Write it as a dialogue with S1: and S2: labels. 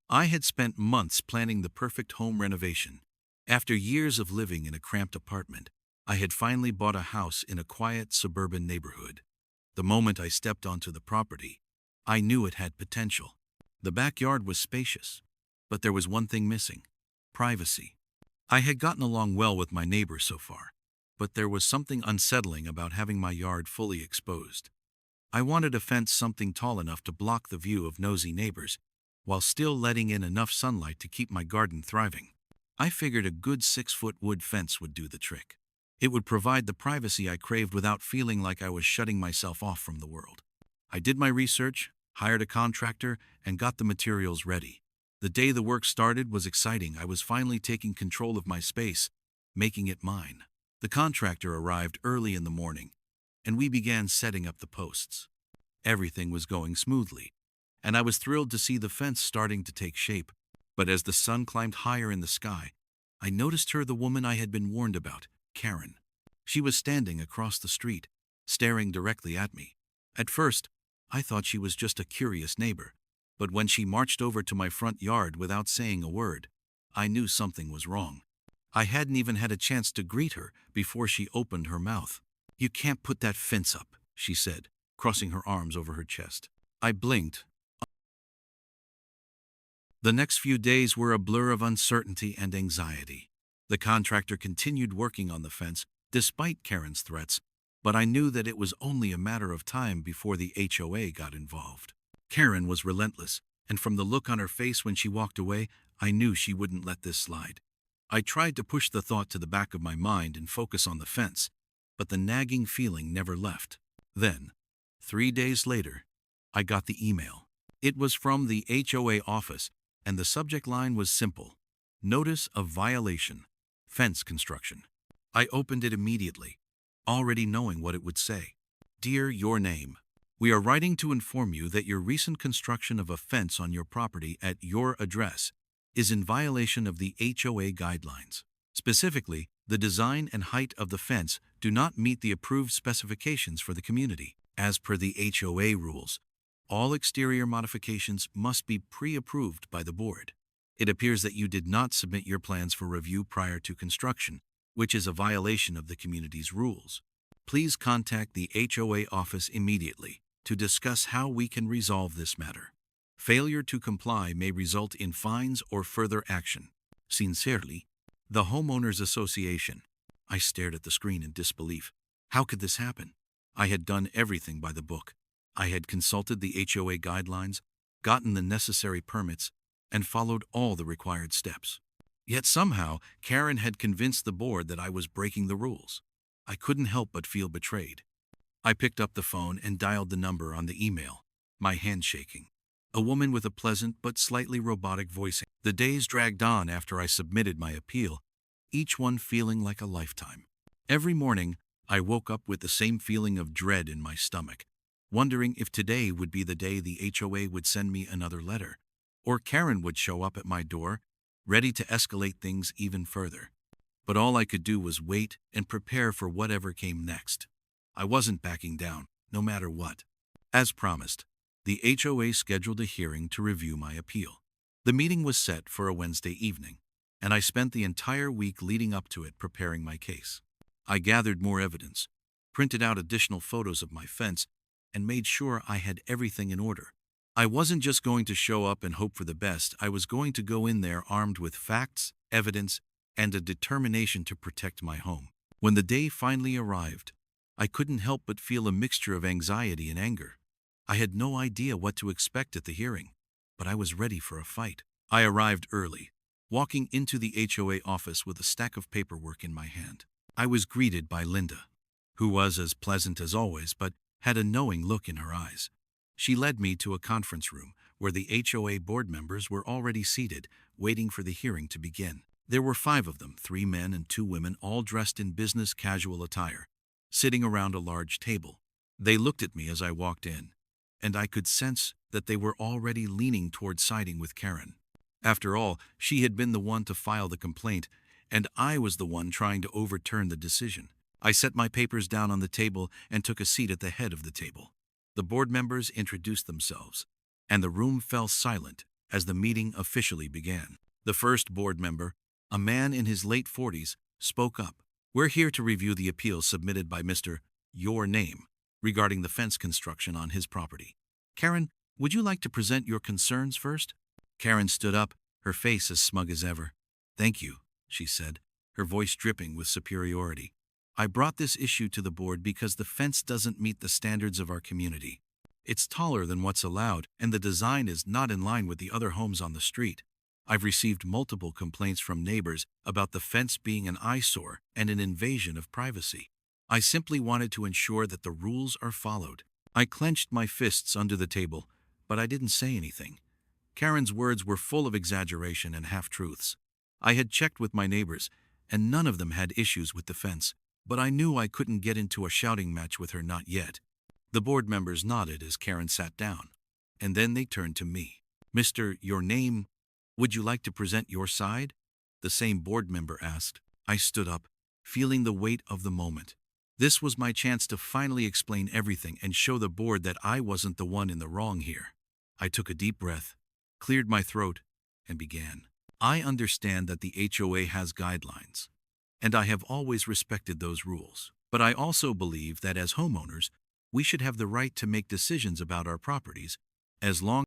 S1: I had spent months planning the perfect home renovation. After years of living in a cramped apartment, I had finally bought a house in a quiet suburban neighborhood. The moment I stepped onto the property, I knew it had potential. The backyard was spacious, but there was one thing missing: privacy. I had gotten along well with my neighbors so far, but there was something unsettling about having my yard fully exposed. I wanted a fence something tall enough to block the view of nosy neighbors, while still letting in enough sunlight to keep my garden thriving. I figured a good 6-foot wood fence would do the trick. It would provide the privacy I craved without feeling like I was shutting myself off from the world. I did my research, hired a contractor, and got the materials ready. The day the work started was exciting. I was finally taking control of my space, making it mine. The contractor arrived early in the morning, and we began setting up the posts. Everything was going smoothly, and I was thrilled to see the fence starting to take shape. But as the sun climbed higher in the sky, I noticed her, the woman I had been warned about, Karen. She was standing across the street, staring directly at me. At first, I thought she was just a curious neighbor, but when she marched over to my front yard without saying a word, I knew something was wrong. I hadn't even had a chance to greet her before she opened her mouth. "You can't put that fence up," she said, crossing her arms over her chest. I blinked. The next few days were a blur of uncertainty and anxiety. The contractor continued working on the fence, despite Karen's threats, but I knew that it was only a matter of time before the HOA got involved. Karen was relentless, and from the look on her face when she walked away, I knew she wouldn't let this slide. I tried to push the thought to the back of my mind and focus on the fence, but the nagging feeling never left. Then, 3 days later, I got the email. It was from the HOA office, and the subject line was simple: Notice of Violation, Fence Construction. I opened it immediately, already knowing what it would say. "Dear Your Name, we are writing to inform you that your recent construction of a fence on your property at your address is in violation of the HOA guidelines. Specifically, the design and height of the fence do not meet the approved specifications for the community. As per the HOA rules, all exterior modifications must be pre-approved by the board. It appears that you did not submit your plans for review prior to construction, which is a violation of the community's rules. Please contact the HOA office immediately to discuss how we can resolve this matter. Failure to comply may result in fines or further action. Sincerely, the Homeowners Association." I stared at the screen in disbelief. How could this happen? I had done everything by the book. I had consulted the HOA guidelines, gotten the necessary permits, and followed all the required steps. Yet somehow, Karen had convinced the board that I was breaking the rules. I couldn't help but feel betrayed. I picked up the phone and dialed the number on the email, my hand shaking. A woman with a pleasant but slightly robotic voice. The days dragged on after I submitted my appeal, each one feeling like a lifetime. Every morning, I woke up with the same feeling of dread in my stomach, wondering if today would be the day the HOA would send me another letter, or Karen would show up at my door, ready to escalate things even further. But all I could do was wait and prepare for whatever came next. I wasn't backing down, no matter what. As promised, the HOA scheduled a hearing to review my appeal. The meeting was set for a Wednesday evening, and I spent the entire week leading up to it preparing my case. I gathered more evidence, printed out additional photos of my fence, and made sure I had everything in order. I wasn't just going to show up and hope for the best. I was going to go in there armed with facts, evidence, and a determination to protect my home. When the day finally arrived, I couldn't help but feel a mixture of anxiety and anger. I had no idea what to expect at the hearing, but I was ready for a fight. I arrived early, walking into the HOA office with a stack of paperwork in my hand. I was greeted by Linda, who was as pleasant as always but had a knowing look in her eyes. She led me to a conference room where the HOA board members were already seated, waiting for the hearing to begin. There were 5 of them, 3 men and 2 women, all dressed in business casual attire, sitting around a large table. They looked at me as I walked in, and I could sense that they were already leaning toward siding with Karen. After all, she had been the one to file the complaint, and I was the one trying to overturn the decision. I set my papers down on the table and took a seat at the head of the table. The board members introduced themselves, and the room fell silent as the meeting officially began. The first board member, a man in his late 40s, spoke up. We're here to review the appeal submitted by Mr. Your Name regarding the fence construction on his property. Karen, would you like to present your concerns first? Karen stood up, her face as smug as ever. Thank you, she said, her voice dripping with superiority. I brought this issue to the board because the fence doesn't meet the standards of our community. It's taller than what's allowed, and the design is not in line with the other homes on the street. I've received multiple complaints from neighbors about the fence being an eyesore and an invasion of privacy. I simply wanted to ensure that the rules are followed. I clenched my fists under the table, but I didn't say anything. Karen's words were full of exaggeration and half-truths. I had checked with my neighbors, and none of them had issues with the fence, but I knew I couldn't get into a shouting match with her not yet. The board members nodded as Karen sat down, and then they turned to me. Mr. Your Name, would you like to present your side? The same board member asked. I stood up, feeling the weight of the moment. This was my chance to finally explain everything and show the board that I wasn't the one in the wrong here. I took a deep breath, cleared my throat, and began. I understand that the HOA has guidelines, and I have always respected those rules. But I also believe that as homeowners, we should have the right to make decisions about our properties as long